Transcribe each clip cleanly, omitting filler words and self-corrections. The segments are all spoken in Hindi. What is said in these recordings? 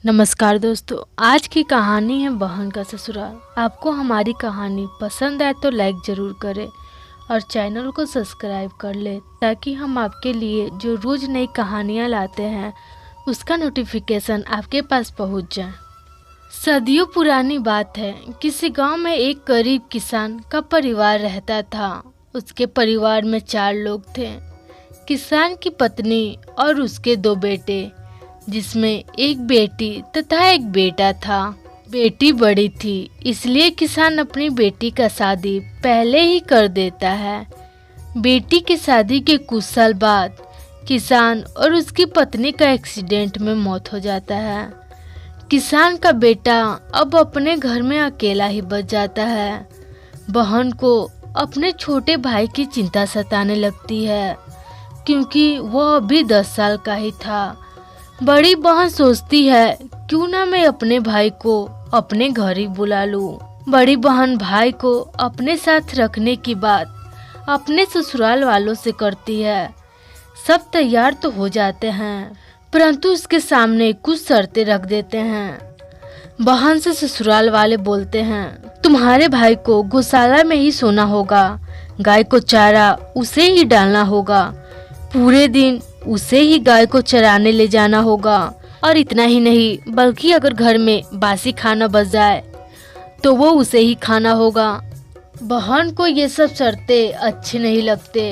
नमस्कार दोस्तों, आज की कहानी है बहन का ससुराल। आपको हमारी कहानी पसंद आए तो लाइक ज़रूर करें और चैनल को सब्सक्राइब कर लें ताकि हम आपके लिए जो रोज़ नई कहानियाँ लाते हैं उसका नोटिफिकेशन आपके पास पहुंच जाए। सदियों पुरानी बात है, किसी गांव में एक गरीब किसान का परिवार रहता था। उसके परिवार में 4 लोग थे, किसान की पत्नी और उसके 2 बेटे, जिसमें एक बेटी तथा एक बेटा था। बेटी बड़ी थी, इसलिए किसान अपनी बेटी का शादी पहले ही कर देता है। बेटी की शादी के कुछ साल बाद किसान और उसकी पत्नी का एक्सीडेंट में मौत हो जाता है। किसान का बेटा अब अपने घर में अकेला ही बच जाता है। बहन को अपने छोटे भाई की चिंता सताने लगती है, क्योंकि वह अभी 10 साल का ही था। बड़ी बहन सोचती है क्यों ना मैं अपने भाई को अपने घर ही बुला लूं। बड़ी बहन भाई को अपने साथ रखने की बात अपने ससुराल वालों से करती है। सब तैयार तो हो जाते हैं, परंतु उसके सामने कुछ शर्तें रख देते हैं। बहन से ससुराल वाले बोलते हैं, तुम्हारे भाई को गौशाला में ही सोना होगा, गाय को चारा उसे ही डालना होगा, पूरे दिन उसे ही गाय को चराने ले जाना होगा, और इतना ही नहीं बल्कि अगर घर में बासी खाना बच जाए तो वो उसे ही खाना होगा। बहन को ये सब शर्तें अच्छी नहीं लगते।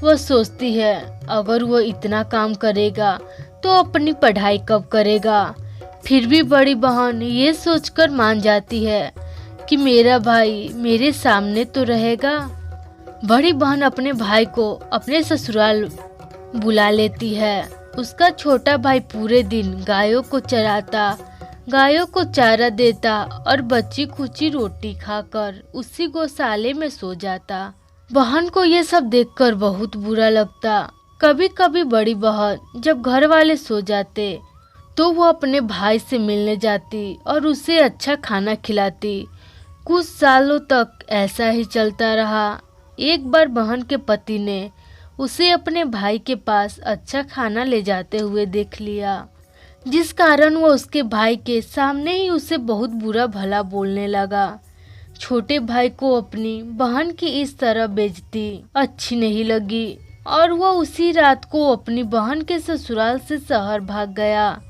वह सोचती है अगर वो इतना काम करेगा तो अपनी पढ़ाई कब करेगा। फिर भी बड़ी बहन ये सोचकर मान जाती है कि मेरा भाई मेरे सामने तो रहेगा। बड़ी बहन अपने भाई को अपने ससुराल बुला लेती है। उसका छोटा भाई पूरे दिन गायों को चराता, गायों को चारा देता और बची कुची रोटी खाकर उसी गौशाले में सो जाता। बहन को ये सब देखकर बहुत बुरा लगता। कभी कभी बड़ी बहन जब घर वाले सो जाते तो वो अपने भाई से मिलने जाती और उसे अच्छा खाना खिलाती। कुछ सालों तक ऐसा ही चलता रहा। एक बार बहन के पति ने उसे अपने भाई के पास अच्छा खाना ले जाते हुए देख लिया, जिस कारण वो उसके भाई के सामने ही उसे बहुत बुरा भला बोलने लगा। छोटे भाई को अपनी बहन की इस तरह बेइज्जती अच्छी नहीं लगी और वो उसी रात को अपनी बहन के ससुराल से शहर भाग गया।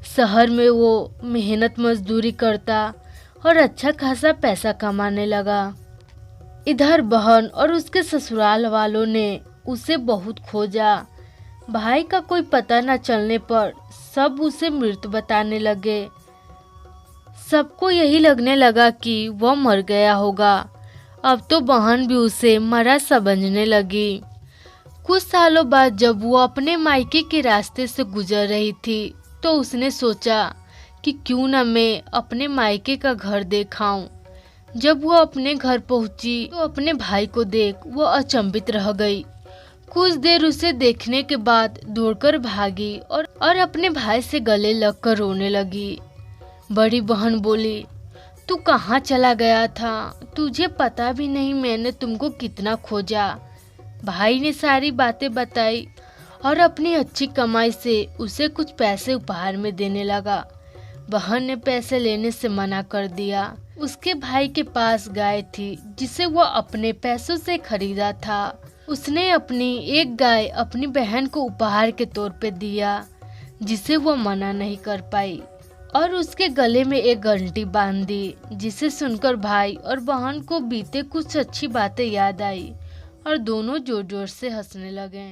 शहर में वो मेहनत मजदूरी करता और अच्छा खासा पैसा कमाने लगा। इधर बहन और उसके ससुराल वालों ने उसे बहुत खोजा। भाई का कोई पता न चलने पर सब उसे मृत बताने लगे। सबको यही लगने लगा कि वह मर गया होगा। अब तो बहन भी उसे मरा समझने लगी। कुछ सालों बाद जब वो अपने मायके के रास्ते से गुजर रही थी तो उसने सोचा कि क्यों न मैं अपने मायके का घर देखाऊं। जब वो अपने घर पहुंची तो अपने भाई को देख वो अचंभित रह गई। कुछ देर उसे देखने के बाद दौड़कर भागी और अपने भाई से गले लगकर रोने लगी। बड़ी बहन बोली, तू कहाँ चला गया था? तुझे पता भी नहीं मैंने तुमको कितना खोजा। भाई ने सारी बातें बताई और अपनी अच्छी कमाई से उसे कुछ पैसे उपहार में देने लगा। बहन ने पैसे लेने से मना कर दिया। उसके भाई के पास गाय थी जिसे वो अपने पैसों से खरीदा था। उसने अपनी एक गाय अपनी बहन को उपहार के तौर पे दिया, जिसे वो मना नहीं कर पाई, और उसके गले में एक घंटी बांध दी, जिसे सुनकर भाई और बहन को बीते कुछ अच्छी बातें याद आई और दोनों जोर जोर से हंसने लगे।